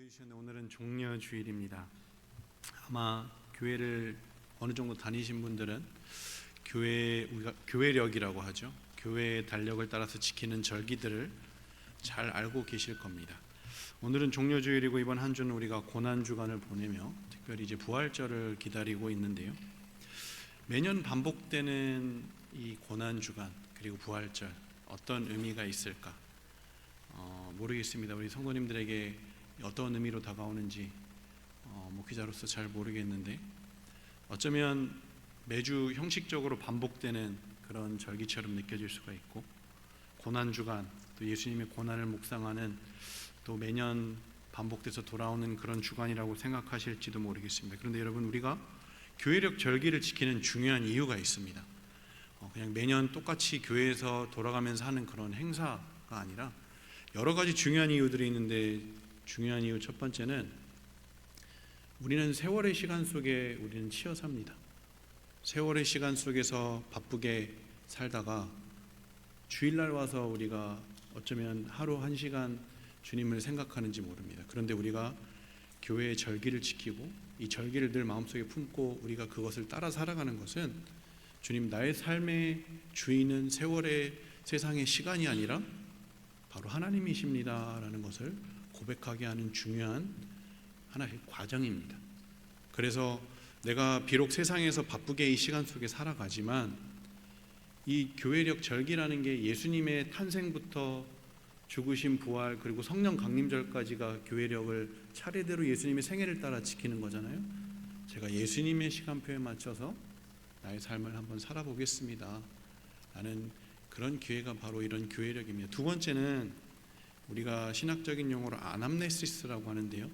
주셨는데 오늘은 종려주일입니다. 아마 교회를 어느 정도 다니신 분들은 우리가 교회력이라고 하죠. 교회의 달력을 따라서 지키는 절기들을 잘 알고 계실 겁니다. 오늘은 종려주일이고 이번 한 주는 우리가 고난주간을 보내며 특별히 이제 부활절을 기다리고 있는데요. 매년 반복되는 이 고난주간 그리고 부활절 어떤 의미가 있을까? 모르겠습니다. 우리 성도님들에게 어떤 의미로 다가오는지 목회자로서 잘 모르겠는데 어쩌면 매주 형식적으로 반복되는 그런 절기처럼 느껴질 수가 있고, 고난주간 또 예수님의 고난을 묵상하는 또 매년 반복돼서 돌아오는 그런 주간이라고 생각하실지도 모르겠습니다. 그런데 여러분, 우리가 교회력 절기를 지키는 중요한 이유가 있습니다. 그냥 매년 똑같이 교회에서 돌아가면서 하는 그런 행사가 아니라 여러 가지 중요한 이유들이 있는데, 중요한 이유 첫 번째는 우리는 세월의 시간 속에 우리는 치여 삽니다. 세월의 시간 속에서 바쁘게 살다가 주일날 와서 우리가 어쩌면 하루 한 시간 주님을 생각하는지 모릅니다. 그런데 우리가 교회의 절기를 지키고 이 절기를 늘 마음속에 품고 우리가 그것을 따라 살아가는 것은 주님, 나의 삶의 주인은 세월의 세상의 시간이 아니라 바로 하나님이십니다 라는 것을 고백하게 하는 중요한 하나의 과정입니다. 그래서 내가 비록 세상에서 바쁘게 이 시간 속에 살아가지만 이 교회력 절기라는 게 예수님의 탄생부터 죽으신 부활 그리고 성령 강림절까지가 교회력을 차례대로 예수님의 생애를 따라 지키는 거잖아요. 제가 예수님의 시간표에 맞춰서 나의 삶을 한번 살아보겠습니다 라는 그런 기회가 바로 이런 교회력입니다. 두 번째는 우리가 신학적인 용어로 아남네시스라고 하는데요,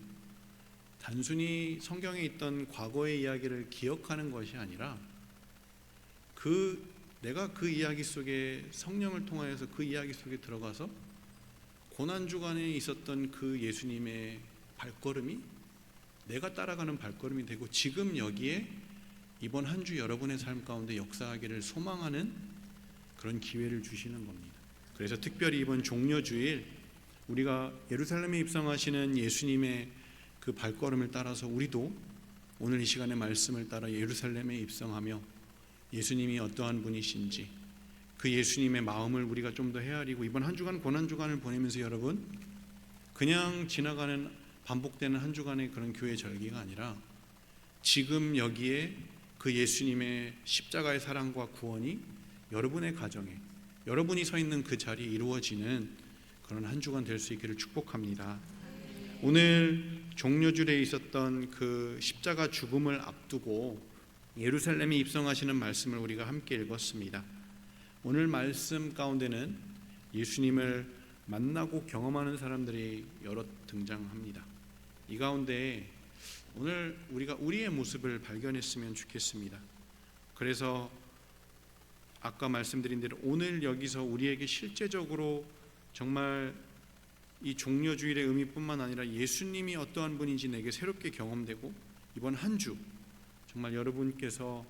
단순히 성경에 있던 과거의 이야기를 기억하는 것이 아니라 내가 그 이야기 속에 성령을 통하여서 그 이야기 속에 들어가서 고난주간에 있었던 그 예수님의 발걸음이 내가 따라가는 발걸음이 되고 지금 여기에 이번 한 주 여러분의 삶 가운데 역사하기를 소망하는 그런 기회를 주시는 겁니다. 그래서 특별히 이번 종려주일 우리가 예루살렘에 입성하시는 예수님의 그 발걸음을 따라서 우리도 오늘 이 시간의 말씀을 따라 예루살렘에 입성하며 예수님이 어떠한 분이신지 그 예수님의 마음을 우리가 좀 더 헤아리고 이번 한 주간 고난주간을 보내면서 여러분, 그냥 지나가는 반복되는 한 주간의 그런 교회 절기가 아니라 지금 여기에 그 예수님의 십자가의 사랑과 구원이 여러분의 가정에, 여러분이 서 있는 그 자리에 이루어지는 그런 한 주간 될 수 있기를 축복합니다. 오늘 종려주일에 있었던 그 십자가 죽음을 앞두고 예루살렘에 입성하시는 말씀을 우리가 함께 읽었습니다. 오늘 말씀 가운데는 예수님을 만나고 경험하는 사람들이 여럿 등장합니다. 이 가운데 오늘 우리가 우리의 모습을 발견했으면 좋겠습니다. 그래서 아까 말씀드린 대로 오늘 여기서 우리에게 실제적으로 정말 이 종려주일의 의미뿐만 아니라 예수님이 어떠한 분인지 내게 새롭게 경험되고 이번 한 주 정말 여러분께서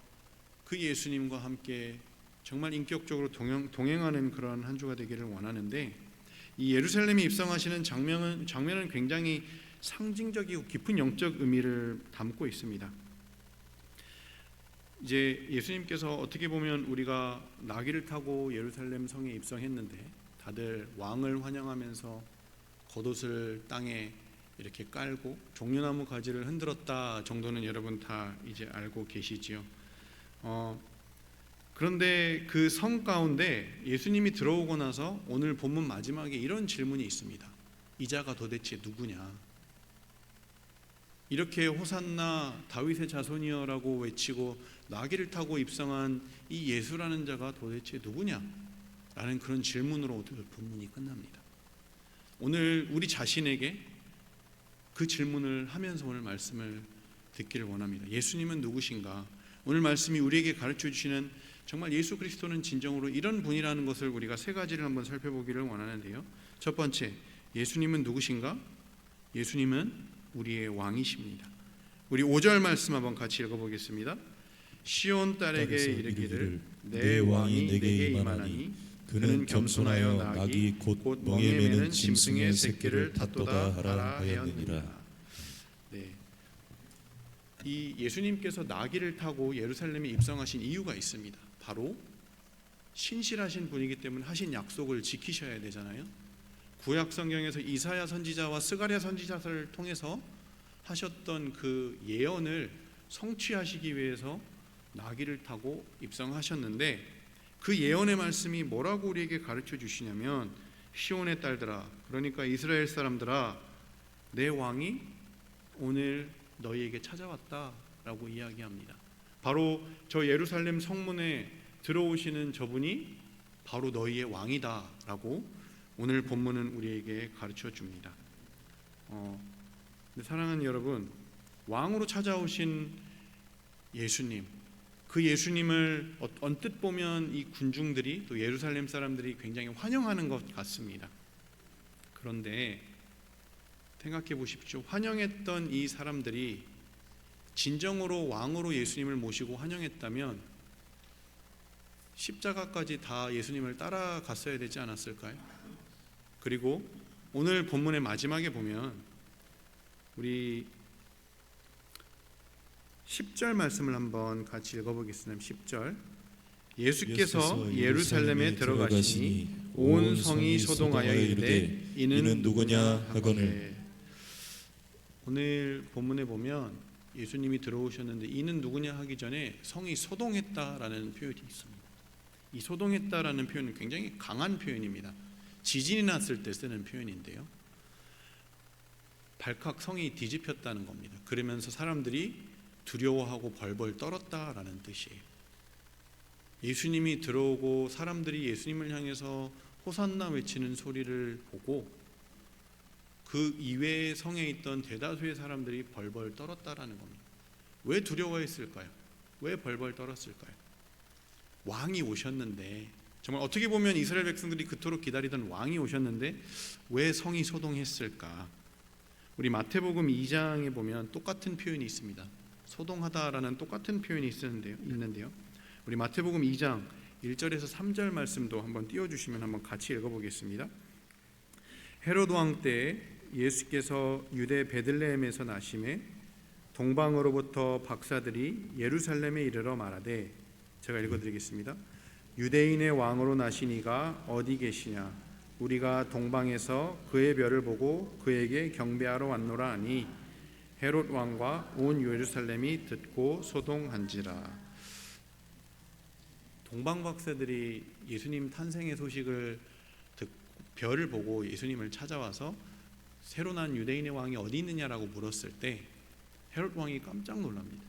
그 예수님과 함께 정말 인격적으로 동행하는 그런 한 주가 되기를 원하는데, 이 예루살렘에 입성하시는 장면은 굉장히 상징적이고 깊은 영적 의미를 담고 있습니다. 이제 예수님께서 어떻게 보면 우리가 나귀를 타고 예루살렘 성에 입성했는데 다들 왕을 환영하면서 겉옷을 땅에 이렇게 깔고 종려나무 가지를 흔들었다 정도는 여러분 다 이제 알고 계시지요. 그런데 그 성 가운데 예수님이 들어오고 나서 오늘 본문 마지막에 이런 질문이 있습니다. 이 자가 도대체 누구냐? 이렇게 호산나 다윗의 자손이여라고 외치고 나귀를 타고 입성한 이 예수라는 자가 도대체 누구냐? 라는 그런 질문으로 본문이 끝납니다. 오늘 우리 자신에게 그 질문을 하면서 오늘 말씀을 듣기를 원합니다. 예수님은 누구신가? 오늘 말씀이 우리에게 가르쳐 주시는 정말 예수 그리스도는 진정으로 이런 분이라는 것을 우리가 세 가지를 한번 살펴보기를 원하는데요. 첫 번째, 예수님은 누구신가? 예수님은 우리의 왕이십니다. 우리 5절 말씀 한번 같이 읽어보겠습니다. 시온 딸에게 이르기를 내 왕이 내게 임하나니 그는 겸손하여 낙이 곧 멍에 매는 짐승의 새끼를 탓도다 하라 하였느니라. 이 예수님께서 나귀를 타고 예루살렘에 입성하신 이유가 있습니다. 바로 신실하신 분이기 때문에 하신 약속을 지키셔야 되잖아요. 구약 성경에서 이사야 선지자와 스가랴 선지자를 통해서 하셨던 그 예언을 성취하시기 위해서 나귀를 타고 입성하셨는데, 그 예언의 말씀이 뭐라고 우리에게 가르쳐 주시냐면, 시온의 딸들아, 그러니까 이스라엘 사람들아, 내 왕이 오늘 너희에게 찾아왔다라고 이야기합니다. 바로 저 예루살렘 성문에 들어오시는 저분이 바로 너희의 왕이다라고 오늘 본문은 우리에게 가르쳐 줍니다. 사랑하는 여러분, 왕으로 찾아오신 예수님, 그 예수님을 언뜻 보면 이 군중들이, 또 예루살렘 사람들이 굉장히 환영하는 것 같습니다. 그런데 생각해 보십시오. 환영했던 이 사람들이 진정으로 왕으로 예수님을 모시고 환영했다면 십자가까지 다 예수님을 따라갔어야 되지 않았을까요? 그리고 오늘 본문의 마지막에 보면 우리 10절 말씀을 한번 같이 읽어보겠습니다. 10절, 예수께서 예루살렘에 들어가시니 온 성이 소동하여 이르되 이는 누구냐 하거늘. 오늘 본문에 보면 예수님이 들어오셨는데 이는 누구냐 하기 전에 성이 소동했다라는 표현이 있습니다. 이 소동했다라는 표현은 굉장히 강한 표현입니다. 지진이 났을 때 쓰는 표현인데요, 발칵 성이 뒤집혔다는 겁니다. 그러면서 사람들이 두려워하고 벌벌 떨었다라는 뜻이에요. 예수님이 들어오고 사람들이 예수님을 향해서 호산나 외치는 소리를 보고 그 이외의 성에 있던 대다수의 사람들이 벌벌 떨었다라는 겁니다. 왜 두려워했을까요? 왜 벌벌 떨었을까요? 왕이 오셨는데, 정말 어떻게 보면 이스라엘 백성들이 그토록 기다리던 왕이 오셨는데 왜 성이 소동했을까? 우리 마태복음 2장에 보면 똑같은 표현이 있습니다. 소동하다라는 똑같은 표현이 있는데요. 우리 마태복음 2장 1절에서 3절 말씀도 한번 띄워주시면 한번 같이 읽어보겠습니다. 헤롯 왕 때 예수께서 유대 베들레헴에서 나심에 동방으로부터 박사들이 예루살렘에 이르러 말하되, 제가 읽어드리겠습니다. 유대인의 왕으로 나신 이가 어디 계시냐? 우리가 동방에서 그의 별을 보고 그에게 경배하러 왔노라 하니 헤롯 왕과 온 예루살렘이 듣고 소동한지라. 동방 박사들이 예수님 탄생의 소식을 듣고 별을 보고 예수님을 찾아와서 새로 난 유대인의 왕이 어디 있느냐라고 물었을 때 헤롯 왕이 깜짝 놀랍니다.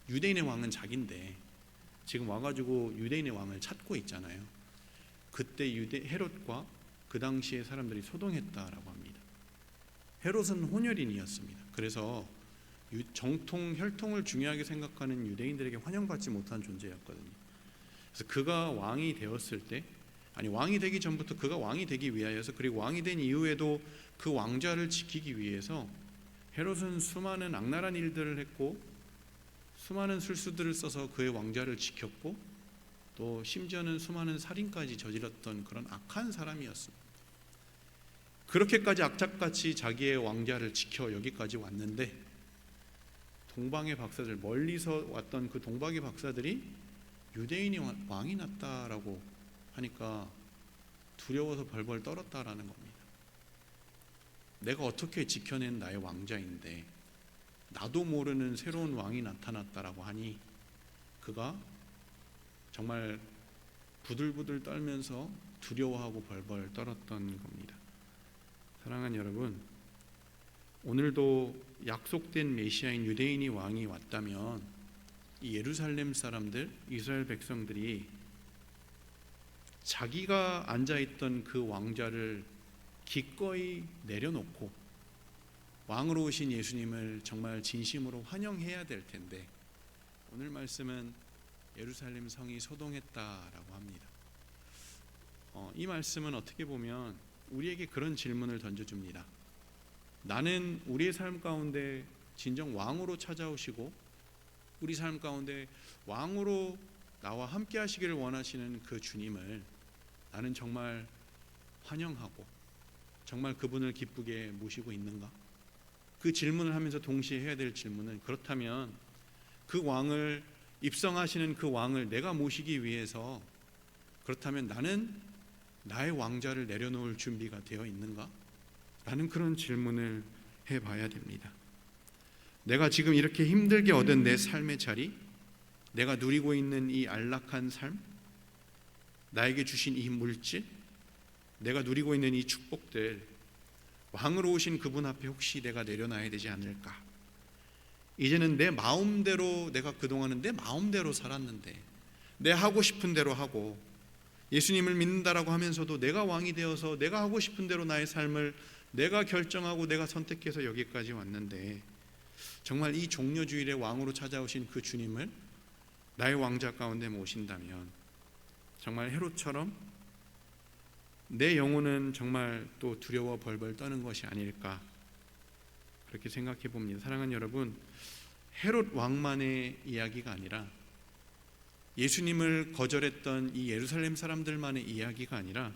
유대인의 왕은 자기인데 지금 와가지고 유대인의 왕을 찾고 있잖아요. 그때 헤롯과 그 당시의 사람들이 소동했다라고 합니다. 헤롯은 혼혈인이었습니다. 그래서 정통, 혈통을 중요하게 생각하는 유대인들에게 환영받지 못한 존재였거든요. 그래서 그가 왕이 되었을 때, 왕이 되기 전부터 그가 왕이 되기 위하여서, 그리고 왕이 된 이후에도 그 왕좌를 지키기 위해서 헤롯은 수많은 악랄한 일들을 했고 수많은 술수들을 써서 그의 왕좌를 지켰고 또 심지어는 수많은 살인까지 저질렀던 그런 악한 사람이었습니다. 그렇게까지 악착같이 자기의 왕좌를 지켜 여기까지 왔는데 동방의 박사들, 멀리서 왔던 그 동방의 박사들이 유대인이 왕이 났다라고 하니까 두려워서 벌벌 떨었다라는 겁니다. 내가 어떻게 지켜낸 나의 왕좌인데 나도 모르는 새로운 왕이 나타났다라고 하니 그가 정말 부들부들 떨면서 두려워하고 벌벌 떨었던 겁니다. 사랑하는 여러분, 오늘도 약속된 메시아인 유대인이 왕이 왔다면 이 예루살렘 사람들, 이스라엘 백성들이 자기가 앉아있던 그 왕좌를 기꺼이 내려놓고 왕으로 오신 예수님을 정말 진심으로 환영해야 될 텐데 오늘 말씀은 예루살렘 성이 소동했다라고 합니다. 이 말씀은 어떻게 보면 우리에게 그런 질문을 던져줍니다. 나는 우리의 삶 가운데 진정 왕으로 찾아오시고 우리 삶 가운데 왕으로 나와 함께 하시기를 원하시는 그 주님을 나는 정말 환영하고 정말 그분을 기쁘게 모시고 있는가? 그 질문을 하면서 동시에 해야 될 질문은, 그렇다면 그 왕을, 입성하시는 그 왕을 내가 모시기 위해서, 그렇다면 나는 나의 왕자를 내려놓을 준비가 되어 있는가? 라는 그런 질문을 해봐야 됩니다. 내가 지금 이렇게 힘들게 얻은 내 삶의 자리, 내가 누리고 있는 이 안락한 삶, 나에게 주신 이 물질, 내가 누리고 있는 이 축복들, 왕으로 오신 그분 앞에 혹시 내가 내려놔야 되지 않을까? 이제는 내 마음대로, 내가 그동안은 내 마음대로 살았는데, 내 하고 싶은 대로 하고 예수님을 믿는다라고 하면서도 내가 왕이 되어서 내가 하고 싶은 대로 나의 삶을 내가 결정하고 내가 선택해서 여기까지 왔는데, 정말 이 종려주일에 왕으로 찾아오신 그 주님을 나의 왕자 가운데 모신다면 정말 헤롯처럼 내 영혼은 정말 또 두려워 벌벌 떠는 것이 아닐까, 그렇게 생각해 봅니다. 사랑하는 여러분, 헤롯 왕만의 이야기가 아니라, 예수님을 거절했던 이 예루살렘 사람들만의 이야기가 아니라,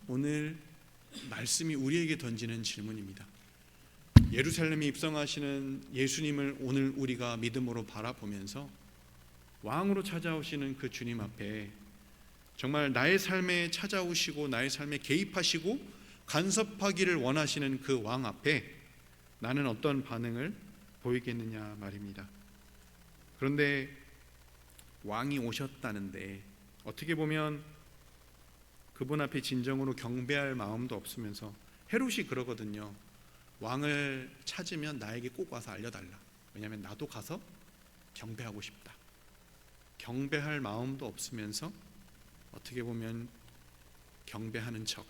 오늘 말씀이 우리에게 던지는 질문입니다. 예루살렘에 입성하시는 예수님을 오늘 우리가 믿음으로 바라보면서 왕으로 찾아오시는 그 주님 앞에 정말 나의 삶에 찾아오시고 나의 삶에 개입하시고 간섭하기를 원하시는 그 왕 앞에 나는 어떤 반응을 보이겠느냐 말입니다. 그런데 왕이 오셨다는데 어떻게 보면 그분 앞에 진정으로 경배할 마음도 없으면서, 헤롯이 그러거든요. 왕을 찾으면 나에게 꼭 와서 알려달라. 왜냐하면 나도 가서 경배하고 싶다. 경배할 마음도 없으면서 어떻게 보면 경배하는 척,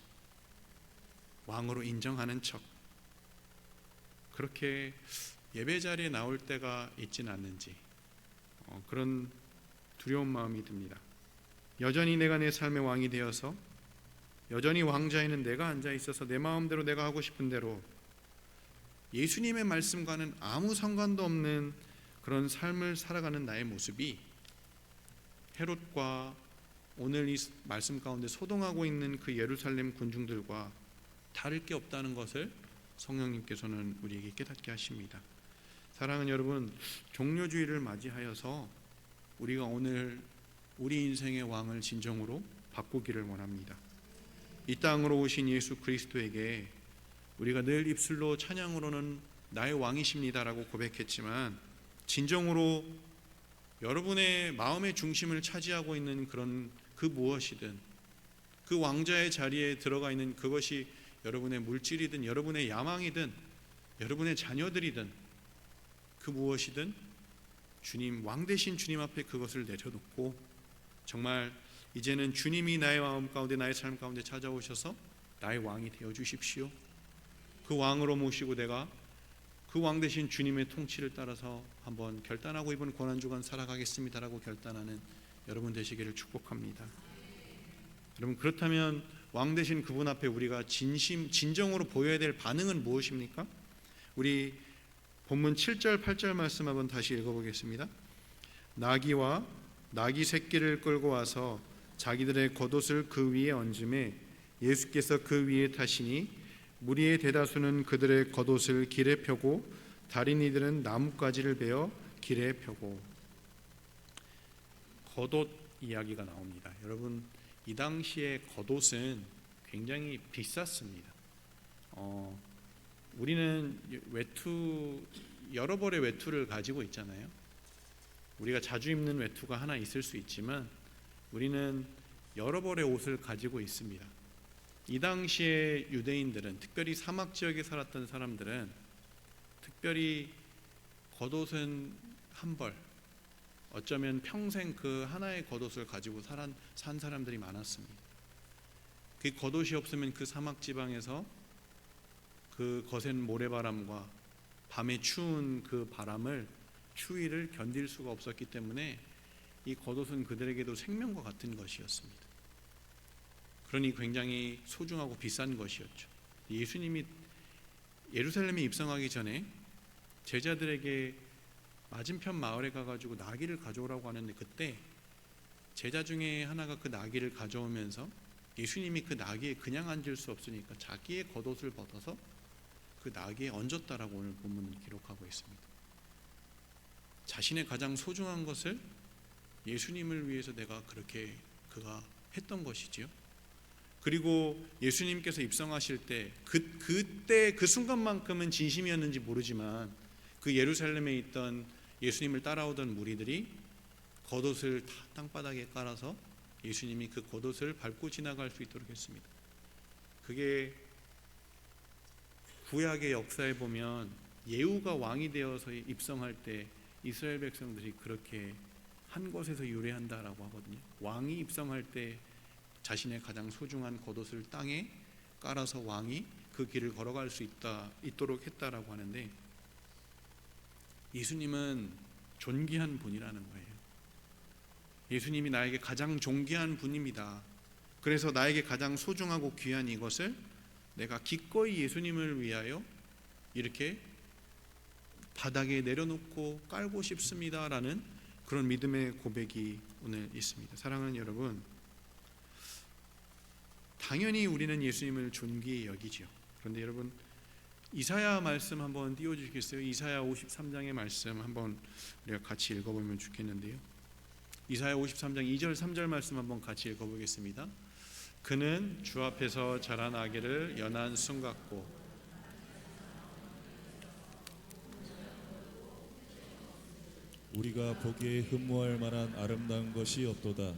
왕으로 인정하는 척, 그렇게 예배 자리에 나올 때가 있지는 않는지 그런 두려운 마음이 듭니다. 여전히 내가 내 삶의 왕이 되어서, 여전히 왕자에는 내가 앉아 있어서 내 마음대로 내가 하고 싶은 대로 예수님의 말씀과는 아무 상관도 없는 그런 삶을 살아가는 나의 모습이 헤롯과 오늘 이 말씀 가운데 소동하고 있는 그 예루살렘 군중들과 다를 게 없다는 것을 성령님께서는 우리에게 깨닫게 하십니다. 사랑하는 여러분, 종려주의를 맞이하여서 우리가 오늘 우리 인생의 왕을 진정으로 바꾸기를 원합니다. 이 땅으로 오신 예수 그리스도에게 우리가 늘 입술로 찬양으로는 나의 왕이십니다라고 고백했지만, 진정으로 여러분의 마음의 중심을 차지하고 있는 그런 그 무엇이든, 그 왕자의 자리에 들어가 있는 그것이 여러분의 물질이든 여러분의 야망이든 여러분의 자녀들이든 그 무엇이든 주님, 왕 되신 주님 앞에 그것을 내려놓고 정말 이제는 주님이 나의 마음 가운데, 나의 삶 가운데 찾아오셔서 나의 왕이 되어 주십시오. 그 왕으로 모시고 내가 그 왕 되신 주님의 통치를 따라서 한번 결단하고 이번 고난주간 살아가겠습니다라고 결단하는 여러분 되시기를 축복합니다. 여러분, 그렇다면 왕 되신 그분 앞에 우리가 진정으로 보여야 될 반응은 무엇입니까? 우리 본문 7절 8절 말씀 한번 다시 읽어보겠습니다. 나귀와 나귀 새끼를 끌고 와서 자기들의 겉옷을 그 위에 얹음에 예수께서 그 위에 타시니 무리의 대다수는 그들의 겉옷을 길에 펴고 다른 이들은 나뭇가지를 베어 길에 펴고. 겉옷 이야기가 나옵니다. 여러분, 이 당시에 겉옷은 굉장히 비쌌습니다. 우리는 외투, 여러 벌의 외투를 가지고 있잖아요. 우리가 자주 입는 외투가 하나 있을 수 있지만 우리는 여러 벌의 옷을 가지고 있습니다. 이 당시에 유대인들은, 특별히 사막 지역에 살았던 사람들은 특별히 겉옷은 한 벌, 어쩌면 평생 그 하나의 겉옷을 가지고 산 사람들이 많았습니다. 그 겉옷이 없으면 그 사막 지방에서 그 거센 모래바람과 밤에 추운 그 바람을, 추위를 견딜 수가 없었기 때문에 이 겉옷은 그들에게도 생명과 같은 것이었습니다. 그러니 굉장히 소중하고 비싼 것이었죠. 예수님이 예루살렘에 입성하기 전에 제자들에게 맞은편 마을에 가가지고 나귀를 가져오라고 하는데, 그때 제자 중에 하나가 그 나귀를 가져오면서 예수님이 그 나귀에 그냥 앉을 수 없으니까 자기의 겉옷을 벗어서 그 나귀에 얹었다라고 오늘 본문은 기록하고 있습니다. 자신의 가장 소중한 것을 예수님을 위해서 내가 그렇게 그가 했던 것이지요. 그리고 예수님께서 입성하실 때 그때 그 순간만큼은 진심이었는지 모르지만 그 예루살렘에 있던 예수님을 따라오던 무리들이 겉옷을 다 땅바닥에 깔아서 예수님이 그 겉옷을 밟고 지나갈 수 있도록 했습니다. 그게 구약의 역사에 보면 예후가 왕이 되어서 입성할 때 이스라엘 백성들이 그렇게 한 곳에서 유래한다라고 하거든요. 왕이 입성할 때 자신의 가장 소중한 겉옷을 땅에 깔아서 왕이 그 길을 걸어갈 수 있도록 했다라고 하는데, 예수님은 존귀한 분이라는 거예요. 예수님이 나에게 가장 존귀한 분입니다. 그래서 나에게 가장 소중하고 귀한 이것을 내가 기꺼이 예수님을 위하여 이렇게 바닥에 내려놓고 깔고 싶습니다라는 그런 믿음의 고백이 오늘 있습니다. 사랑하는 여러분, 당연히 우리는 예수님을 존귀히 여기죠. 그런데 여러분, 이사야 말씀 한번 띄워주시겠어요? 이사야 53장의 말씀 한번 우리가 같이 읽어보면 좋겠는데요. 이사야 53장 2절 3절 말씀 한번 같이 읽어보겠습니다. 그는 주 앞에서 자란 아기를 연한 순 같고 우리가 보기에 흠모할 만한 아름다운 것이 없도다.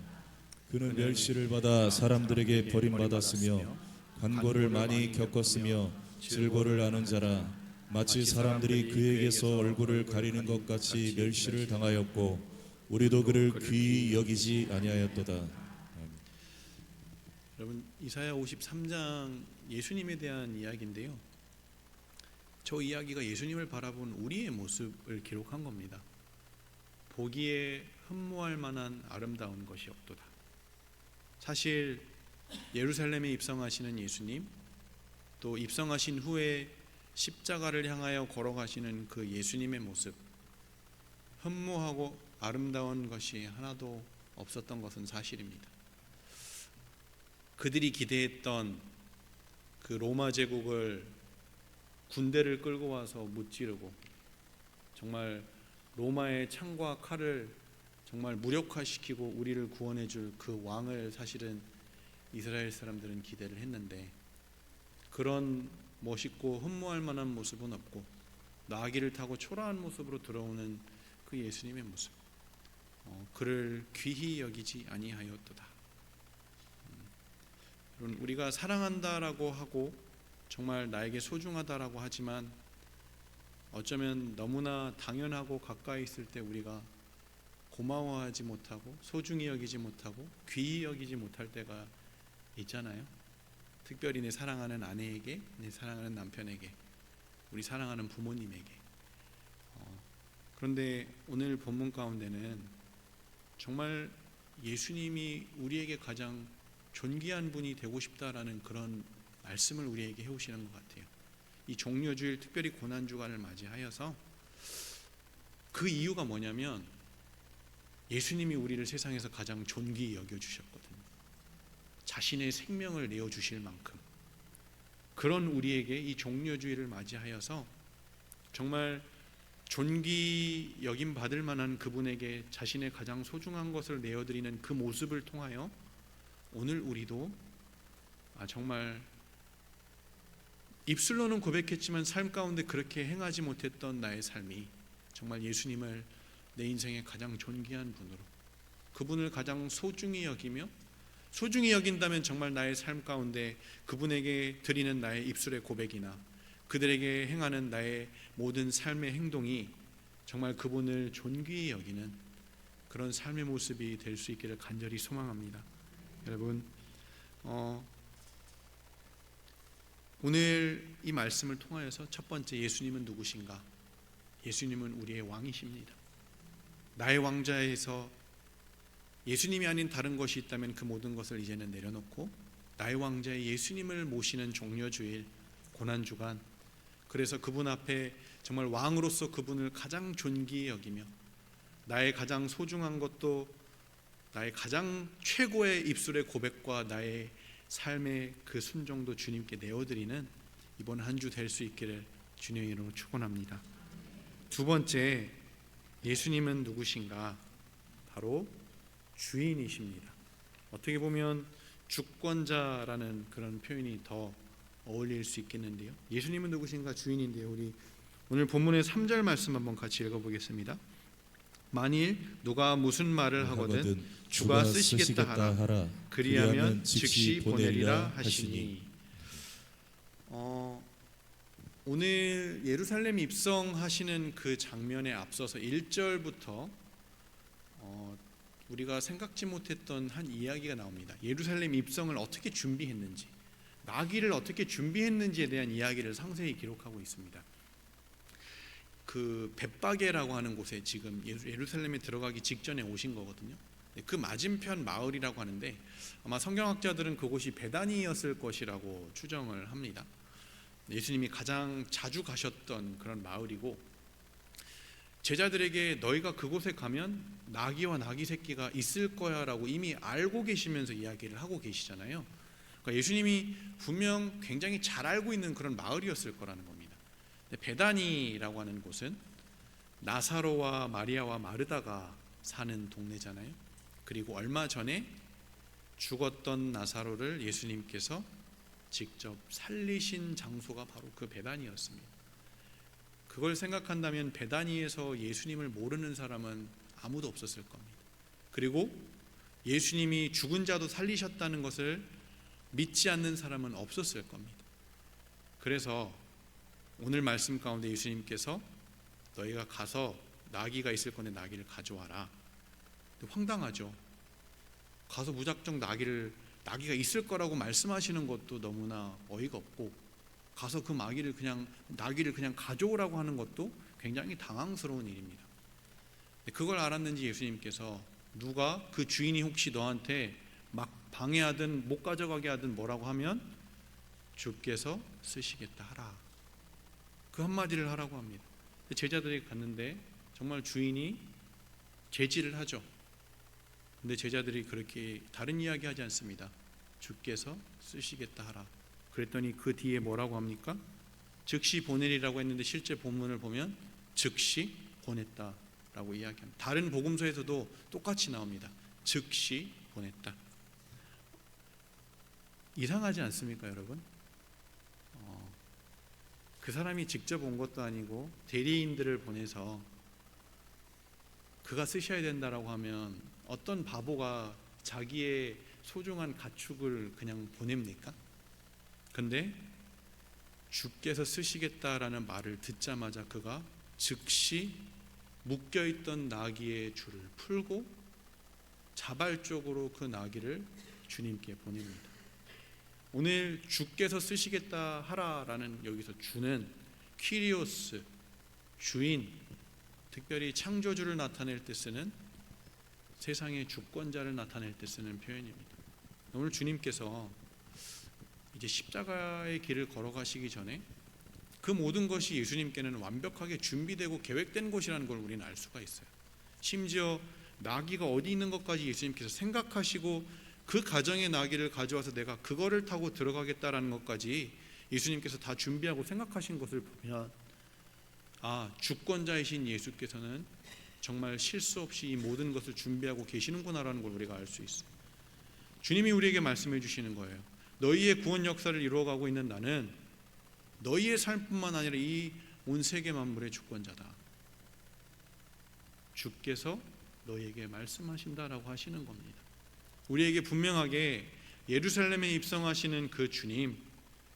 그는 멸시를 받아 사람들에게 버림받았으며 관고를 많이 겪었으며 질고를 아는 자라. 마치 사람들이 그에게서 얼굴을 가리는 것 같이 멸시를 당하였고 우리도 그를 귀히 여기지 아니하였도다. 여러분, 이사야 53장 예수님에 대한 이야기인데요. 저 이야기가 예수님을 바라본 우리의 모습을 기록한 겁니다. 보기에 흠모할 만한 아름다운 것이 없도다. 사실 예루살렘에 입성하시는 예수님, 또 입성하신 후에 십자가를 향하여 걸어가시는 그 예수님의 모습, 흠모하고 아름다운 것이 하나도 없었던 것은 사실입니다. 그들이 기대했던 그 로마 제국을 군대를 끌고 와서 무찌르고 정말 로마의 창과 칼을 정말 무력화시키고 우리를 구원해 줄 그 왕을 사실은 이스라엘 사람들은 기대를 했는데, 그런 멋있고 흠모할 만한 모습은 없고 나귀를 타고 초라한 모습으로 들어오는 그 예수님의 모습, 그를 귀히 여기지 아니하였도다. 여러분, 우리가 사랑한다라고 하고 정말 나에게 소중하다라고 하지만 어쩌면 너무나 당연하고 가까이 있을 때 우리가 고마워하지 못하고 소중히 여기지 못하고 귀히 여기지 못할 때가 있잖아요. 특별히 내 사랑하는 아내에게, 내 사랑하는 남편에게, 우리 사랑하는 부모님에게. 그런데 오늘 본문 가운데는 정말 예수님이 우리에게 가장 존귀한 분이 되고 싶다라는 그런 말씀을 우리에게 해오시는 것 같아요. 이 종려주일 특별히 고난주간을 맞이하여서 그 이유가 뭐냐면 예수님이 우리를 세상에서 가장 존귀히 여겨주셨거든요. 자신의 생명을 내어주실 만큼. 그런 우리에게 이 종려주일을 맞이하여서 정말 존귀 여김 받을 만한 그분에게 자신의 가장 소중한 것을 내어드리는 그 모습을 통하여 오늘 우리도 정말 입술로는 고백했지만 삶 가운데 그렇게 행하지 못했던 나의 삶이 정말 예수님을 내 인생의 가장 존귀한 분으로, 그분을 가장 소중히 여기며, 소중히 여긴다면 정말 나의 삶 가운데 그분에게 드리는 나의 입술의 고백이나 그들에게 행하는 나의 모든 삶의 행동이 정말 그분을 존귀히 여기는 그런 삶의 모습이 될 수 있기를 간절히 소망합니다. 여러분, 오늘 이 말씀을 통하여서 첫 번째, 예수님은 누구신가? 예수님은 우리의 왕이십니다. 나의 왕자에서 예수님이 아닌 다른 것이 있다면 그 모든 것을 이제는 내려놓고 나의 왕자의 예수님을 모시는 종려주일, 고난주간, 그래서 그분 앞에 정말 왕으로서 그분을 가장 존귀히 여기며 나의 가장 소중한 것도 나의 가장 최고의 입술의 고백과 나의 삶의 그 순종도 주님께 내어드리는 이번 한 주 될 수 있기를 주님의 이름으로 축원합니다. 두 번째, 예수님은 누구신가? 바로 주인이십니다. 어떻게 보면 주권자라는 그런 표현이 더 어울릴 수 있겠는데요. 예수님은 누구신가? 주인인데요. 우리 오늘 본문의 3절 말씀 한번 같이 읽어보겠습니다. 만일 누가 무슨 말을 하거든 주가 쓰시겠다 하라. 그리하면 즉시 보내리라 하시니. 오늘 예루살렘 입성하시는 그 장면에 앞서서 1절부터 우리가 생각지 못했던 한 이야기가 나옵니다. 예루살렘 입성을 어떻게 준비했는지, 나귀를 어떻게 준비했는지에 대한 이야기를 상세히 기록하고 있습니다. 그 벳바게라고 하는 곳에 지금 예루살렘에 들어가기 직전에 오신 거거든요. 그 맞은편 마을이라고 하는데 아마 성경학자들은 그곳이 베다니였을 것이라고 추정을 합니다. 예수님이 가장 자주 가셨던 그런 마을이고, 제자들에게 너희가 그곳에 가면 나귀와 나귀 새끼가 있을 거야 라고 이미 알고 계시면서 이야기를 하고 계시잖아요. 그러니까 예수님이 분명 굉장히 잘 알고 있는 그런 마을이었을 거라는 겁니다. 베다니라고 하는 곳은 나사로와 마리아와 마르다가 사는 동네잖아요. 그리고 얼마 전에 죽었던 나사로를 예수님께서 직접 살리신 장소가 바로 그 베다니였습니다. 그걸 생각한다면 베다니에서 예수님을 모르는 사람은 아무도 없었을 겁니다. 그리고 예수님이 죽은 자도 살리셨다는 것을 믿지 않는 사람은 없었을 겁니다. 그래서 오늘 말씀 가운데 예수님께서 너희가 가서 나귀가 있을 건데 나귀를 가져와라. 황당하죠. 가서 무작정 나귀가 있을 거라고 말씀하시는 것도 너무나 어이가 없고, 가서 그 나귀를 그냥 가져오라고 하는 것도 굉장히 당황스러운 일입니다. 그걸 알았는지 예수님께서 누가 그 주인이 혹시 너한테 막 방해하든 못 가져가게 하든 뭐라고 하면 주께서 쓰시겠다 하라. 그 한마디를 하라고 합니다. 제자들이 갔는데 정말 주인이 제지를 하죠. 근데 제자들이 그렇게 다른 이야기 하지 않습니다. 주께서 쓰시겠다 하라. 그랬더니 그 뒤에 뭐라고 합니까? 즉시 보내리라고 했는데 실제 본문을 보면 즉시 보냈다라고 이야기합니다. 다른 복음서에서도 똑같이 나옵니다. 즉시 보냈다. 이상하지 않습니까, 여러분? 그 사람이 직접 온 것도 아니고 대리인들을 보내서 그가 쓰셔야 된다라고 하면 어떤 바보가 자기의 소중한 가축을 그냥 보냅니까? 근데 주께서 쓰시겠다라는 말을 듣자마자 그가 즉시 묶여있던 나귀의 줄을 풀고 자발적으로 그 나귀를 주님께 보냅니다. 오늘 주께서 쓰시겠다 하라라는 여기서 주는 퀴리오스, 주인, 특별히 창조주를 나타낼 때 쓰는, 세상의 주권자를 나타낼 때 쓰는 표현입니다. 오늘 주님께서 이제 십자가의 길을 걸어가시기 전에 그 모든 것이 예수님께는 완벽하게 준비되고 계획된 것이라는 걸 우리는 알 수가 있어요. 심지어 나귀가 어디 있는 것까지 예수님께서 생각하시고 그 가정의 나귀를 가져와서 내가 그거를 타고 들어가겠다라는 것까지 예수님께서 다 준비하고 생각하신 것을 보면, 주권자이신 예수께서는 정말 실수 없이 이 모든 것을 준비하고 계시는구나라는 걸 우리가 알 수 있어요. 주님이 우리에게 말씀해 주시는 거예요. 너희의 구원 역사를 이루어가고 있는 나는 너희의 삶뿐만 아니라 이 온 세계 만물의 주권자다. 주께서 너희에게 말씀하신다라고 하시는 겁니다. 우리에게 분명하게 예루살렘에 입성하시는 그 주님,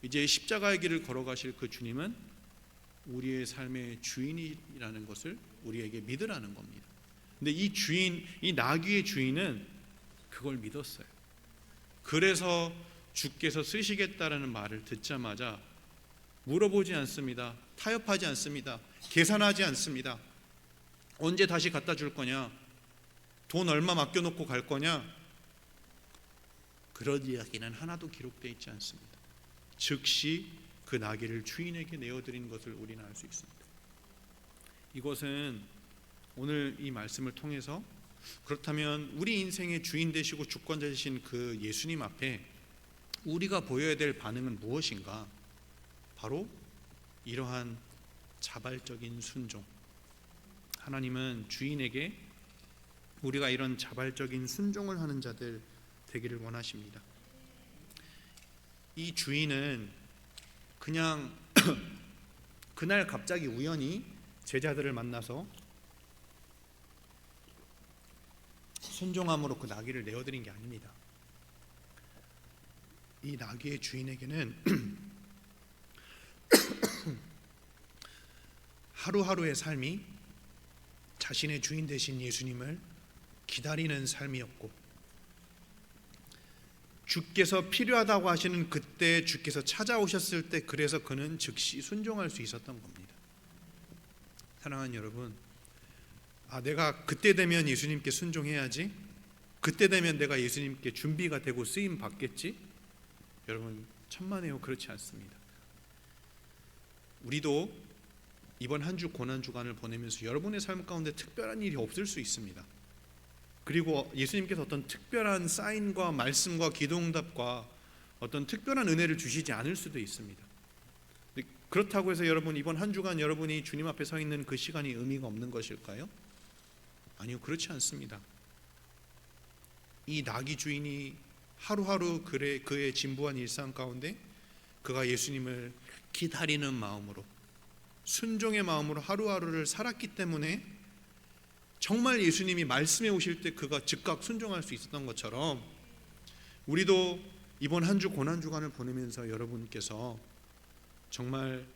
이제 십자가의 길을 걸어가실 그 주님은 우리의 삶의 주인이라는 것을 우리에게 믿으라는 겁니다. 근데 이 주인, 이 나귀의 주인은 그걸 믿었어요. 그래서 주께서 쓰시겠다라는 말을 듣자마자 물어보지 않습니다. 타협하지 않습니다. 계산하지 않습니다. 언제 다시 갖다 줄 거냐? 돈 얼마 맡겨놓고 갈 거냐? 그런 이야기는 하나도 기록되어 있지 않습니다. 즉시 그 나귀를 주인에게 내어드린 것을 우리는 알 수 있습니다. 이것은 오늘 이 말씀을 통해서, 그렇다면 우리 인생의 주인 되시고 주권자 되신 그 예수님 앞에 우리가 보여야 될 반응은 무엇인가? 바로 이러한 자발적인 순종. 하나님은 주인에게 우리가 이런 자발적인 순종을 하는 자들 되기를 원하십니다. 이 주인은 그냥 그날 갑자기 우연히 제자들을 만나서 순종함으로 그 나귀를 내어드린 게 아닙니다. 이 나귀의 주인에게는 하루하루의 삶이 자신의 주인 되신 예수님을 기다리는 삶이었고, 주께서 필요하다고 하시는 그때 주께서 찾아오셨을 때 그래서 그는 즉시 순종할 수 있었던 겁니다. 사랑하는 여러분, 내가 그때 되면 예수님께 순종해야지, 그때 되면 내가 예수님께 준비가 되고 쓰임 받겠지. 여러분 천만에요, 그렇지 않습니다. 우리도 이번 한 주 고난주간을 보내면서 여러분의 삶 가운데 특별한 일이 없을 수 있습니다. 그리고 예수님께서 어떤 특별한 사인과 말씀과 기도응답과 어떤 특별한 은혜를 주시지 않을 수도 있습니다. 그렇다고 해서 여러분 이번 한 주간 여러분이 주님 앞에 서 있는 그 시간이 의미가 없는 것일까요? 아니요, 그렇지 않습니다. 이 나귀 주인이 하루하루 그의 진부한 일상 가운데 그가 예수님을 기다리는 마음으로, 순종의 마음으로 하루하루를 살았기 때문에 정말 예수님이 말씀해 오실 때 그가 즉각 순종할 수 있었던 것처럼, 우리도 이번 한 주 고난주간을 보내면서 여러분께서 정말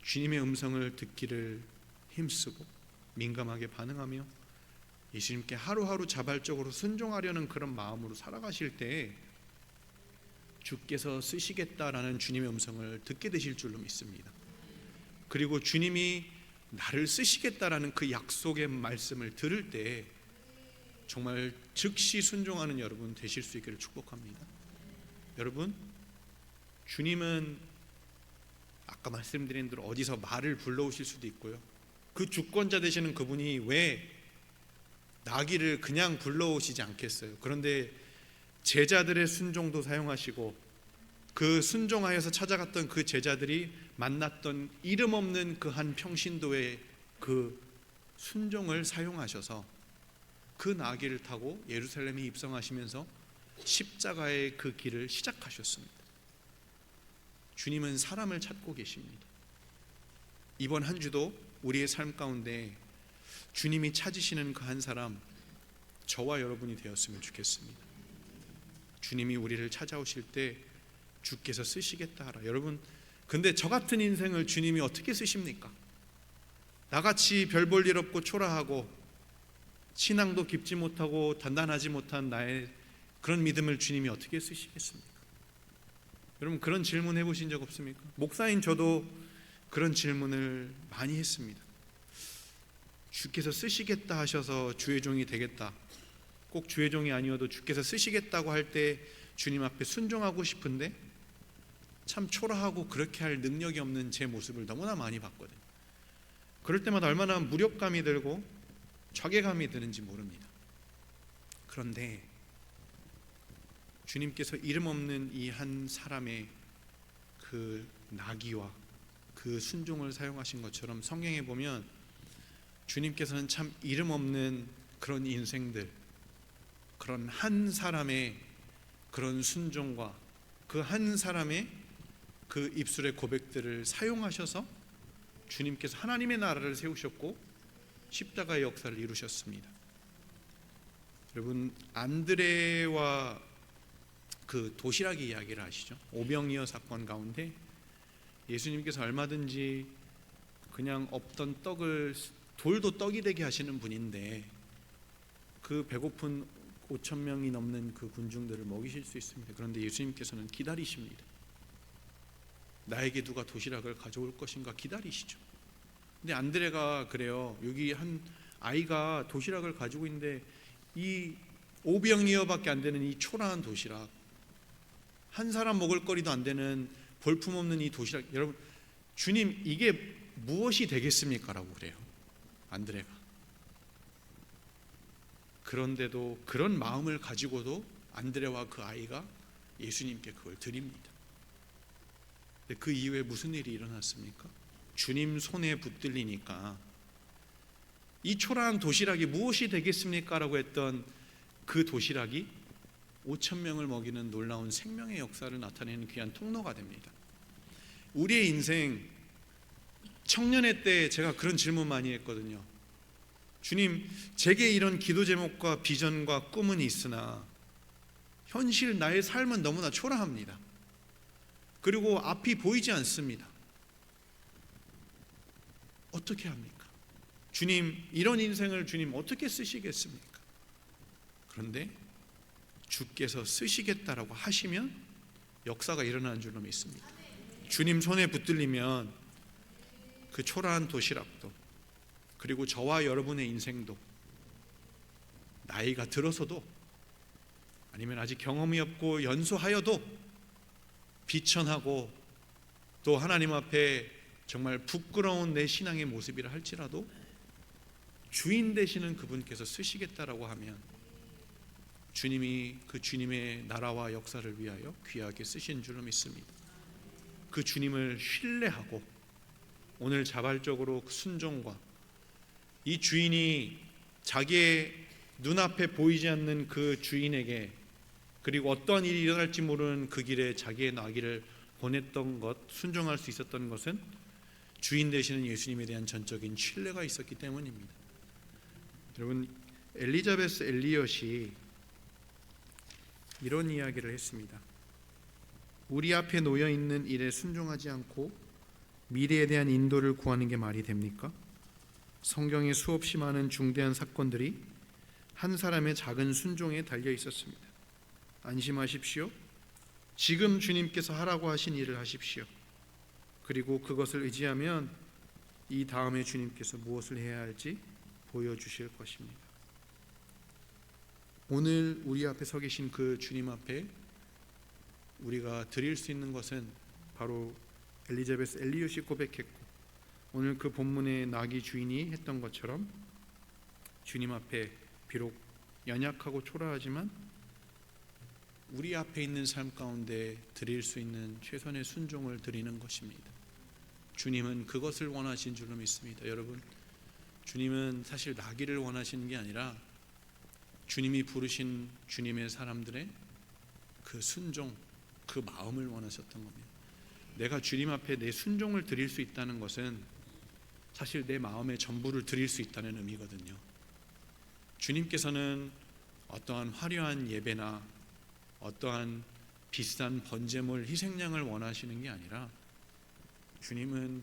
주님의 음성을 듣기를 힘쓰고 민감하게 반응하며 예수님께 하루하루 자발적으로 순종하려는 그런 마음으로 살아가실 때 주께서 쓰시겠다라는 주님의 음성을 듣게 되실 줄로 믿습니다. 그리고 주님이 나를 쓰시겠다라는 그 약속의 말씀을 들을 때 정말 즉시 순종하는 여러분 되실 수 있기를 축복합니다. 여러분, 주님은 아까 말씀드린 대로 어디서 말을 불러오실 수도 있고요, 그 주권자 되시는 그분이 왜 나귀를 그냥 불러오시지 않겠어요? 그런데 제자들의 순종도 사용하시고 그 순종하여서 찾아갔던 그 제자들이 만났던 이름 없는 그 한 평신도의 그 순종을 사용하셔서 그 나귀를 타고 예루살렘에 입성하시면서 십자가의 그 길을 시작하셨습니다. 주님은 사람을 찾고 계십니다. 이번 한 주도 우리의 삶 가운데 주님이 찾으시는 그 한 사람, 저와 여러분이 되었으면 좋겠습니다. 주님이 우리를 찾아오실 때 주께서 쓰시겠다 하라. 여러분, 근데 저 같은 인생을 주님이 어떻게 쓰십니까? 나같이 별 볼 일 없고 초라하고 신앙도 깊지 못하고 단단하지 못한 나의 그런 믿음을 주님이 어떻게 쓰시겠습니까? 여러분, 그런 질문 해보신 적 없습니까? 목사인 저도 그런 질문을 많이 했습니다. 주께서 쓰시겠다 하셔서 주의 종이 되겠다, 꼭 주의 종이 아니어도 주께서 쓰시겠다고 할 때 주님 앞에 순종하고 싶은데 참 초라하고 그렇게 할 능력이 없는 제 모습을 너무나 많이 봤거든요. 그럴 때마다 얼마나 무력감이 들고 자괴감이 드는지 모릅니다. 그런데 주님께서 이름 없는 이 한 사람의 그 나귀와 그 순종을 사용하신 것처럼 성경에 보면 주님께서는 참 이름 없는 그런 인생들, 그런 한 사람의 그런 순종과 그 한 사람의 그 입술의 고백들을 사용하셔서 주님께서 하나님의 나라를 세우셨고 십자가의 역사를 이루셨습니다. 여러분, 안드레와 그 도시락의 이야기를 아시죠? 오병이어 사건 가운데 예수님께서 얼마든지 그냥 없던 떡을 돌도 떡이 되게 하시는 분인데 그 배고픈 5천 명이 넘는 그 군중들을 먹이실 수 있습니다. 그런데 예수님께서는 기다리십니다. 나에게 누가 도시락을 가져올 것인가 기다리시죠. 근데 안드레가 그래요. 여기 한 아이가 도시락을 가지고 있는데 이 오병이어밖에 안 되는 이 초라한 도시락, 한 사람 먹을 거리도 안 되는 볼품없는 이 도시락, 여러분, 주님 이게 무엇이 되겠습니까? 라고 그래요, 안드레가. 그런데도 그런 마음을 가지고도 안드레와 그 아이가 예수님께 그걸 드립니다. 근데 그 이후에 무슨 일이 일어났습니까? 주님 손에 붙들리니까 이 초라한 도시락이 무엇이 되겠습니까? 라고 했던 그 도시락이 5천 명을 먹이는 놀라운 생명의 역사를 나타내는 귀한 통로가 됩니다. 우리의 인생, 청년의 때 제가 그런 질문 많이 했거든요. 주님, 제게 이런 기도 제목과 비전과 꿈은 있으나 현실 나의 삶은 너무나 초라합니다. 그리고 앞이 보이지 않습니다. 어떻게 합니까? 주님, 이런 인생을 주님 어떻게 쓰시겠습니까? 그런데 주께서 쓰시겠다라고 하시면 역사가 일어나는 줄로 믿습니다. 주님 손에 붙들리면 그 초라한 도시락도, 그리고 저와 여러분의 인생도, 나이가 들어서도 아니면 아직 경험이 없고 연소하여도 비천하고 또 하나님 앞에 정말 부끄러운 내 신앙의 모습이라 할지라도 주인 되시는 그분께서 쓰시겠다라고 하면 주님이 그 주님의 나라와 역사를 위하여 귀하게 쓰신 줄로 믿습니다. 그 주님을 신뢰하고 오늘 자발적으로 순종과 이 주인이 자기의 눈앞에 보이지 않는 그 주인에게, 그리고 어떠한 일이 일어날지 모르는 그 길에 자기의 나귀를 보냈던 것, 순종할 수 있었던 것은 주인 되시는 예수님에 대한 전적인 신뢰가 있었기 때문입니다. 여러분, 엘리자베스 엘리엇이 이런 이야기를 했습니다. 우리 앞에 놓여 있는 일에 순종하지 않고 미래에 대한 인도를 구하는 게 말이 됩니까? 성경에 수없이 많은 중대한 사건들이 한 사람의 작은 순종에 달려 있었습니다. 안심하십시오. 지금 주님께서 하라고 하신 일을 하십시오. 그리고 그것을 의지하면 이 다음에 주님께서 무엇을 해야 할지 보여주실 것입니다. 오늘 우리 앞에 서 계신 그 주님 앞에 우리가 드릴 수 있는 것은 바로 엘리자베스 엘리엇이 고백했고 오늘 그 본문의 나귀 주인이 했던 것처럼 주님 앞에 비록 연약하고 초라하지만 우리 앞에 있는 삶 가운데 드릴 수 있는 최선의 순종을 드리는 것입니다. 주님은 그것을 원하신 줄로 믿습니다. 여러분, 주님은 사실 나귀를 원하시는 게 아니라 주님이 부르신 주님의 사람들의 그 순종, 그 마음을 원하셨던 겁니다. 내가 주님 앞에 내 순종을 드릴 수 있다는 것은 사실 내 마음의 전부를 드릴 수 있다는 의미거든요. 주님께서는 어떠한 화려한 예배나 어떠한 비싼 번제물, 희생양을 원하시는 게 아니라 주님은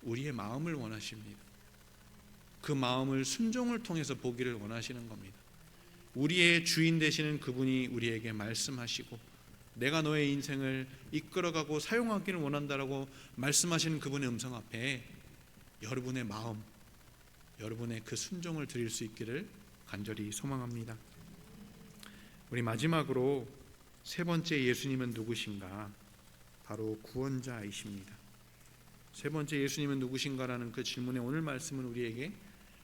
우리의 마음을 원하십니다. 그 마음을 순종을 통해서 보기를 원하시는 겁니다. 우리의 주인 되시는 그분이 우리에게 말씀하시고 내가 너의 인생을 이끌어가고 사용하기를 원한다라고 말씀하시는 그분의 음성 앞에 여러분의 마음, 여러분의 그 순종을 드릴 수 있기를 간절히 소망합니다. 우리 마지막으로 세 번째 예수님은 누구신가? 바로 구원자이십니다. 세 번째 예수님은 누구신가라는 그 질문에 오늘 말씀은 우리에게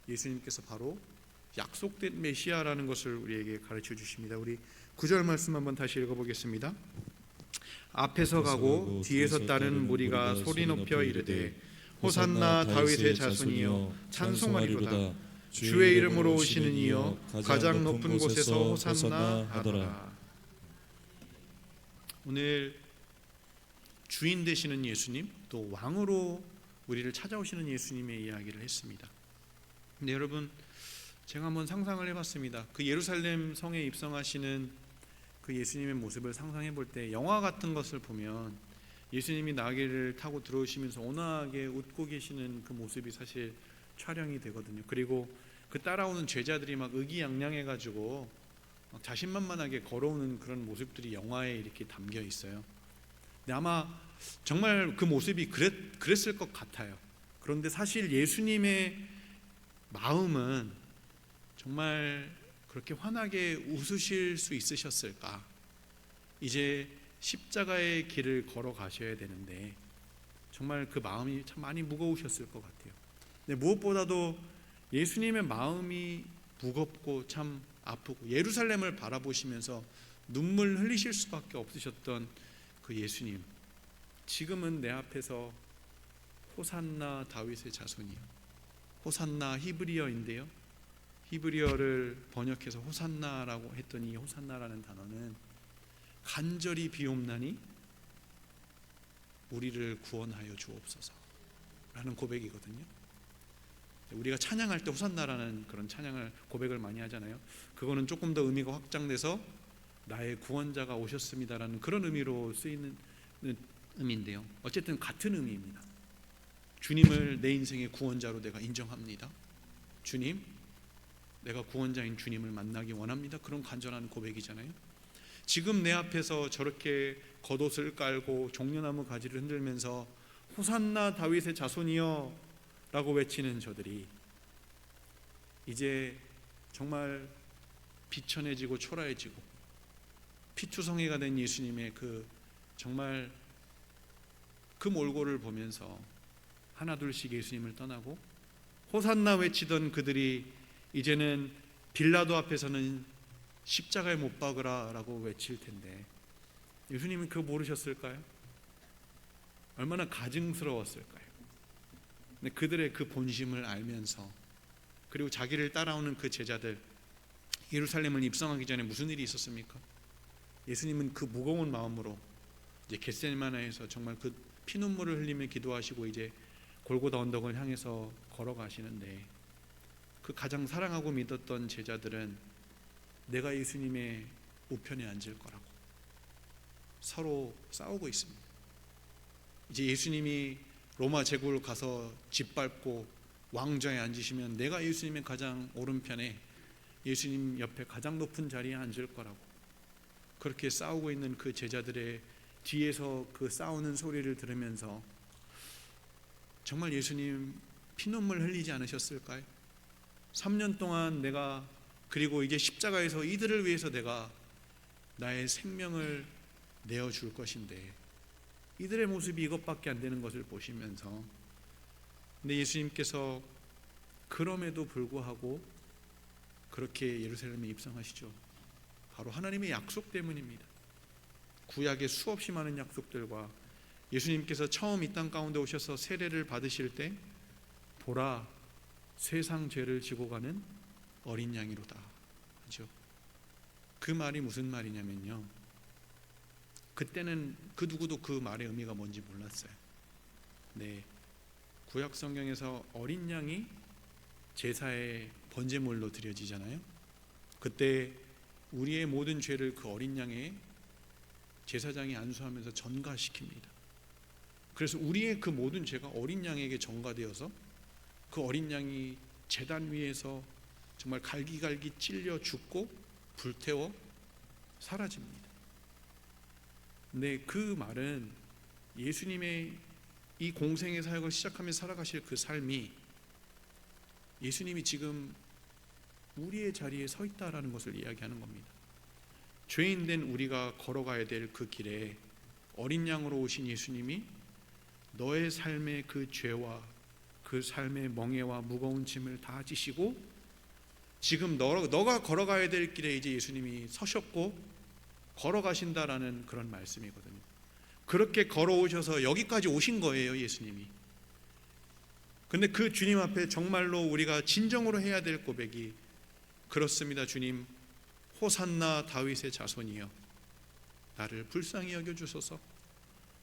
예수님께서 바로 약속된 메시아라는 것을 우리에게 가르쳐 주십니다. 우리 9절 말씀 한번 다시 읽어보겠습니다. 앞에서 가고 뒤에서 따르는 무리가 소리 높여 이르되 호산나 다윗의 자손이여 찬송하리로다. 주의 이름으로 오시는 이여 가장 높은 곳에서 호산나 하더라. 오늘 주인 되시는 예수님, 또 왕으로 우리를 찾아오시는 예수님의 이야기를 했습니다. 근데 여러분, 제가 한번 상상을 해봤습니다. 그 예루살렘 성에 입성하시는 그 예수님의 모습을 상상해 볼 때 영화 같은 것을 보면 예수님이 나귀를 타고 들어오시면서 온화하게 웃고 계시는 그 모습이 사실 촬영이 되거든요. 그리고 그 따라오는 제자들이 막 의기양양해가지고 자신만만하게 걸어오는 그런 모습들이 영화에 이렇게 담겨 있어요. 근데 아마 정말 그 모습이 그랬을 것 같아요. 그런데 사실 예수님의 마음은 정말 그렇게 환하게 웃으실 수 있으셨을까? 이제 십자가의 길을 걸어가셔야 되는데 정말 그 마음이 참 많이 무거우셨을 것 같아요. 근데 무엇보다도 예수님의 마음이 무겁고 참 아프고 예루살렘을 바라보시면서 눈물 흘리실 수밖에 없으셨던 그 예수님, 지금은 내 앞에서 호산나 다윗의 자손이요. 호산나 히브리어인데요. 히브리어를 번역해서 호산나라고 했더니 호산나라는 단어는 간절히 비옵나니 우리를 구원하여 주옵소서 라는 고백이거든요. 우리가 찬양할 때 호산나라는 그런 찬양을 고백을 많이 하잖아요. 그거는 조금 더 의미가 확장돼서 나의 구원자가 오셨습니다라는 그런 의미로 쓰이는 의미인데요. 어쨌든 같은 의미입니다. 주님을 내 인생의 구원자로 내가 인정합니다. 주님, 내가 구원자인 주님을 만나기 원합니다. 그런 간절한 고백이잖아요. 지금 내 앞에서 저렇게 겉옷을 깔고 종려나무 가지를 흔들면서 호산나 다윗의 자손이여 라고 외치는 저들이 이제 정말 비천해지고 초라해지고 피투성이가 된 예수님의 정말 그 몰골을 보면서 하나둘씩 예수님을 떠나고 호산나 외치던 그들이 이제는 빌라도 앞에서는 십자가에 못 박으라 라고 외칠 텐데 예수님은 그거 모르셨을까요? 얼마나 가증스러웠을까요? 근데 그들의 그 본심을 알면서 그리고 자기를 따라오는 그 제자들 예루살렘을 입성하기 전에 무슨 일이 있었습니까? 예수님은 그 무거운 마음으로 이제 겟세마네에서 정말 그 피눈물을 흘리며 기도하시고 이제 골고다 언덕을 향해서 걸어가시는데 그 가장 사랑하고 믿었던 제자들은 내가 예수님의 우편에 앉을 거라고 서로 싸우고 있습니다. 이제 예수님이 로마 제국을 가서 짓밟고 왕좌에 앉으시면 내가 예수님의 가장 오른편에 예수님 옆에 가장 높은 자리에 앉을 거라고 그렇게 싸우고 있는 그 제자들의 뒤에서 그 싸우는 소리를 들으면서 정말 예수님 피눈물 흘리지 않으셨을까요? 3년 동안 내가 그리고 이제 십자가에서 이들을 위해서 내가 나의 생명을 내어줄 것인데 이들의 모습이 이것밖에 안 되는 것을 보시면서 근데 예수님께서 그럼에도 불구하고 그렇게 예루살렘에 입성하시죠. 바로 하나님의 약속 때문입니다. 구약의 수없이 많은 약속들과 예수님께서 처음 이 땅 가운데 오셔서 세례를 받으실 때 보라 세상 죄를 지고 가는 어린 양이로다 하죠. 그 말이 무슨 말이냐면요, 그때는 그 누구도 그 말의 의미가 뭔지 몰랐어요. 네, 구약 성경에서 어린 양이 제사의 번제물로 드려지잖아요. 그때 우리의 모든 죄를 그 어린 양의 제사장이 안수하면서 전가시킵니다. 그래서 우리의 그 모든 죄가 어린 양에게 전가되어서 그 어린 양이 제단 위에서 정말 갈기갈기 찔려 죽고 불태워 사라집니다. 근데 그 말은 예수님의 이 공생의 사역을 시작하면서 살아가실 그 삶이 예수님이 지금 우리의 자리에 서 있다라는 것을 이야기하는 겁니다. 죄인된 우리가 걸어가야 될 그 길에 어린 양으로 오신 예수님이 너의 삶의 그 죄와 그 삶의 멍에와 무거운 짐을 다 지시고 지금 너가 걸어가야 될 길에 이제 예수님이 서셨고 걸어가신다라는 그런 말씀이거든요. 그렇게 걸어오셔서 여기까지 오신 거예요, 예수님이. 근데 그 주님 앞에 정말로 우리가 진정으로 해야 될 고백이 그렇습니다. 주님, 호산나 다윗의 자손이여 나를 불쌍히 여겨주소서,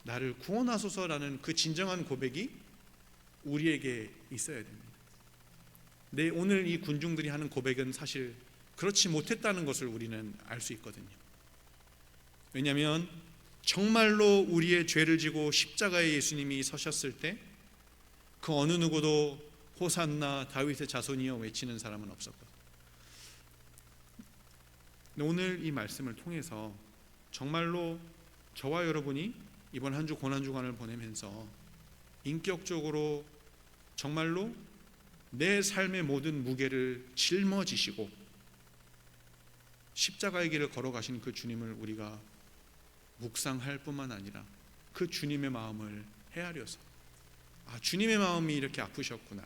나를 구원하소서라는 그 진정한 고백이 우리에게 있어야 됩니다. 네, 오늘 이 군중들이 하는 고백은 사실 그렇지 못했다는 것을 우리는 알 수 있거든요. 왜냐하면 정말로 우리의 죄를 지고 십자가에 예수님이 서셨을 때 그 어느 누구도 호산나 다윗의 자손이여 외치는 사람은 없었거든요. 오늘 이 말씀을 통해서 정말로 저와 여러분이 이번 한 주 고난주간을 보내면서 인격적으로 정말로 내 삶의 모든 무게를 짊어지시고 십자가의 길을 걸어가신 그 주님을 우리가 묵상할 뿐만 아니라 그 주님의 마음을 헤아려서 주님의 마음이 이렇게 아프셨구나,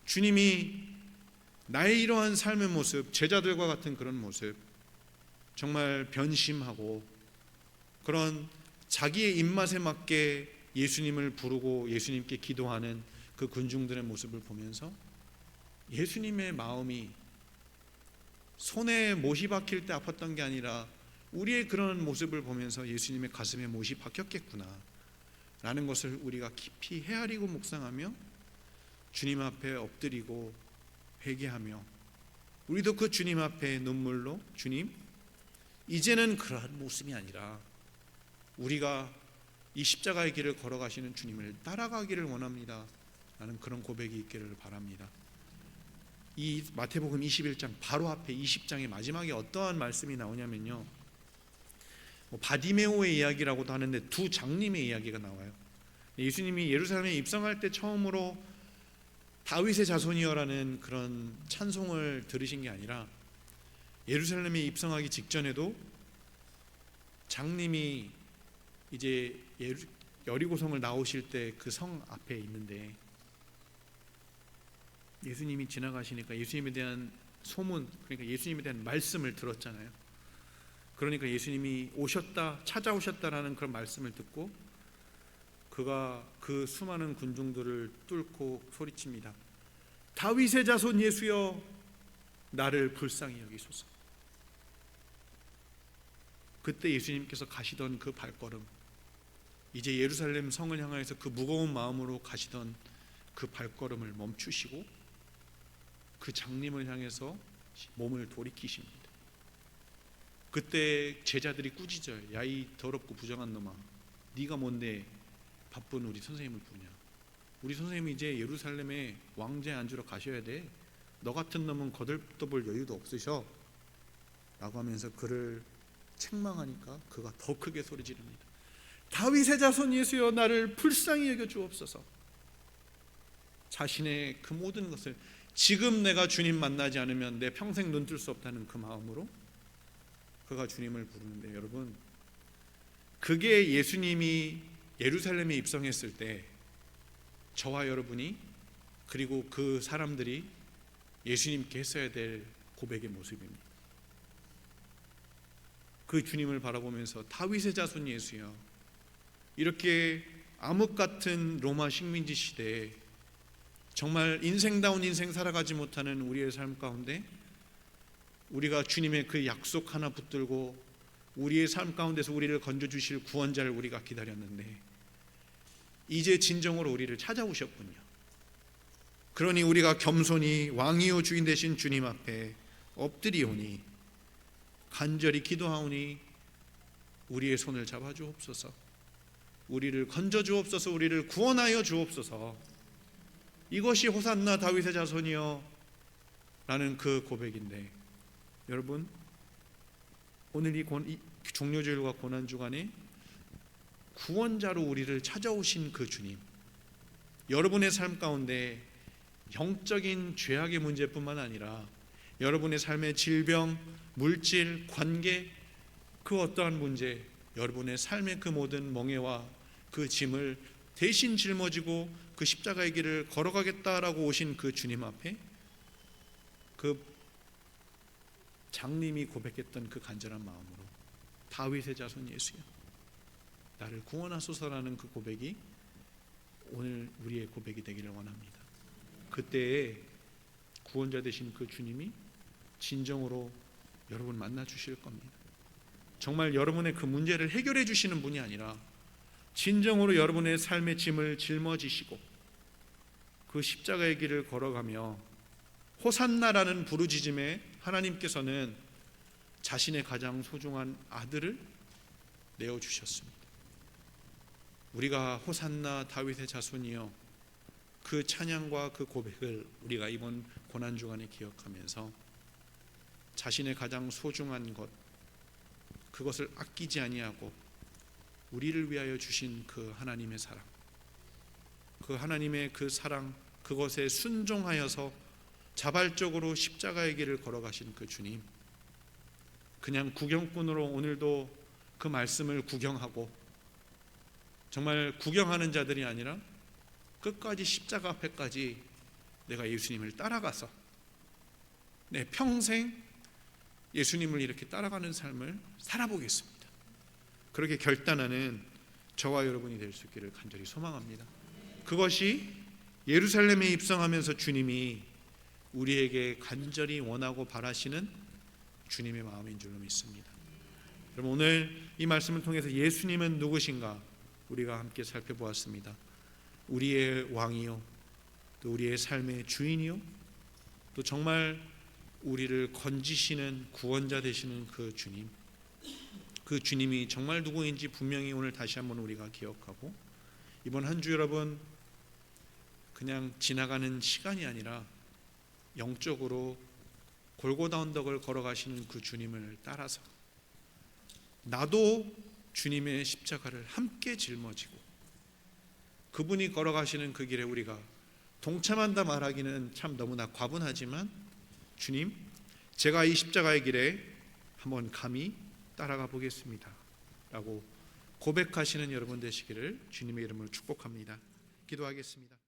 주님이 나의 이러한 삶의 모습, 제자들과 같은 그런 모습, 정말 변심하고 그런 자기의 입맛에 맞게 예수님을 부르고 예수님께 기도하는 그 군중들의 모습을 보면서 예수님의 마음이 손에 못이 박힐 때 아팠던 게 아니라 우리의 그런 모습을 보면서 예수님의 가슴에 못이 박혔겠구나 라는 것을 우리가 깊이 헤아리고 묵상하며 주님 앞에 엎드리고 회개하며 우리도 그 주님 앞에 눈물로 주님, 이제는 그러한 모습이 아니라 우리가 이 십자가의 길을 걸어가시는 주님을 따라가기를 원합니다 라는 그런 고백이 있기를 바랍니다. 이 마태복음 21장 바로 앞에 20장의 마지막에 어떠한 말씀이 나오냐면요, 바디메오의 이야기라고도 하는데 두 장님의 이야기가 나와요. 예수님이 예루살렘에 입성할 때 처음으로 다윗의 자손이여라는 그런 찬송을 들으신 게 아니라 예루살렘에 입성하기 직전에도 장님이 이제 여리고성을 나오실 때 그 성 앞에 있는데 예수님이 지나가시니까 예수님에 대한 소문, 그러니까 예수님에 대한 말씀을 들었잖아요. 그러니까 예수님이 오셨다, 찾아오셨다라는 그런 말씀을 듣고 그가 그 수많은 군중들을 뚫고 소리칩니다. 다윗의 자손 예수여, 나를 불쌍히 여기소서. 그때 예수님께서 가시던 그 발걸음, 이제 예루살렘 성을 향하여서 그 무거운 마음으로 가시던 그 발걸음을 멈추시고 그 장님을 향해서 몸을 돌이키십니다. 그때 제자들이 꾸짖어요. 야, 이 더럽고 부정한 놈아, 네가 뭔데 바쁜 우리 선생님을 부르냐. 우리 선생님이 이제 예루살렘에 왕좌에 앉으러 가셔야 돼. 너 같은 놈은 거들떠볼 여유도 없으셔 라고 하면서 그를 책망하니까 그가 더 크게 소리 지릅니다. 다윗의 자손 예수여, 나를 불쌍히 여겨 주옵소서. 자신의 그 모든 것을, 지금 내가 주님 만나지 않으면 내 평생 눈 뜰 수 없다는 그 마음으로 그가 주님을 부르는데, 여러분, 그게 예수님이 예루살렘에 입성했을 때 저와 여러분이 그리고 그 사람들이 예수님께 했어야 될 고백의 모습입니다. 그 주님을 바라보면서 다윗의 자손 예수여, 이렇게 암흑 같은 로마 식민지 시대에 정말 인생다운 인생 살아가지 못하는 우리의 삶 가운데 우리가 주님의 그 약속 하나 붙들고 우리의 삶 가운데서 우리를 건져주실 구원자를 우리가 기다렸는데 이제 진정으로 우리를 찾아오셨군요. 그러니 우리가 겸손히 왕이요 주인 되신 주님 앞에 엎드리오니 간절히 기도하오니 우리의 손을 잡아주옵소서. 우리를 건져주옵소서. 우리를 구원하여 주옵소서. 이것이 호산나 다윗의 자손이여 라는 그 고백인데, 여러분, 오늘 이 종료주일과 고난주간에 구원자로 우리를 찾아오신 그 주님, 여러분의 삶 가운데 영적인 죄악의 문제뿐만 아니라 여러분의 삶의 질병, 물질, 관계, 그 어떠한 문제, 여러분의 삶의 그 모든 멍에와 그 짐을 대신 짊어지고 그 십자가의 길을 걸어가겠다라고 오신 그 주님 앞에 그 장님이 고백했던 그 간절한 마음으로 다윗의 자손 예수여, 나를 구원하소서라는 그 고백이 오늘 우리의 고백이 되기를 원합니다. 그때에 구원자 되신 그 주님이 진정으로 여러분 만나 주실 겁니다. 정말 여러분의 그 문제를 해결해 주시는 분이 아니라 진정으로 여러분의 삶의 짐을 짊어지시고 그 십자가의 길을 걸어가며 호산나라는 부르짖음에 하나님께서는 자신의 가장 소중한 아들을 내어주셨습니다. 우리가 호산나 다윗의 자손이여, 그 찬양과 그 고백을 우리가 이번 고난주간에 기억하면서 자신의 가장 소중한 것, 그것을 아끼지 아니하고 우리를 위하여 주신 그 하나님의 사랑, 그 하나님의 그 사랑, 그것에 순종하여서 자발적으로 십자가의 길을 걸어가신 그 주님, 그냥 구경꾼으로 오늘도 그 말씀을 구경하고 정말 구경하는 자들이 아니라 끝까지 십자가 앞에까지 내가 예수님을 따라가서 내 평생 예수님을 이렇게 따라가는 삶을 살아보겠습니다. 그렇게 결단하는 저와 여러분이 될 수 있기를 간절히 소망합니다. 그것이 예루살렘에 입성하면서 주님이 우리에게 간절히 원하고 바라시는 주님의 마음인 줄로 믿습니다. 여러분, 오늘 이 말씀을 통해서 예수님은 누구신가 우리가 함께 살펴보았습니다. 우리의 왕이요, 또 우리의 삶의 주인이요, 또 정말 우리를 건지시는 구원자 되시는 그 주님, 그 주님이 정말 누구인지 분명히 오늘 다시 한번 우리가 기억하고, 이번 한 주 여러분 그냥 지나가는 시간이 아니라 영적으로 골고다 언덕을 걸어가시는 그 주님을 따라서 나도 주님의 십자가를 함께 짊어지고 그분이 걸어가시는 그 길에 우리가 동참한다 말하기는 참 너무나 과분하지만, 주님, 제가 이 십자가의 길에 한번 감히 따라가 보겠습니다 라고 고백하시는 여러분 되시기를 주님의 이름으로 축복합니다. 기도하겠습니다.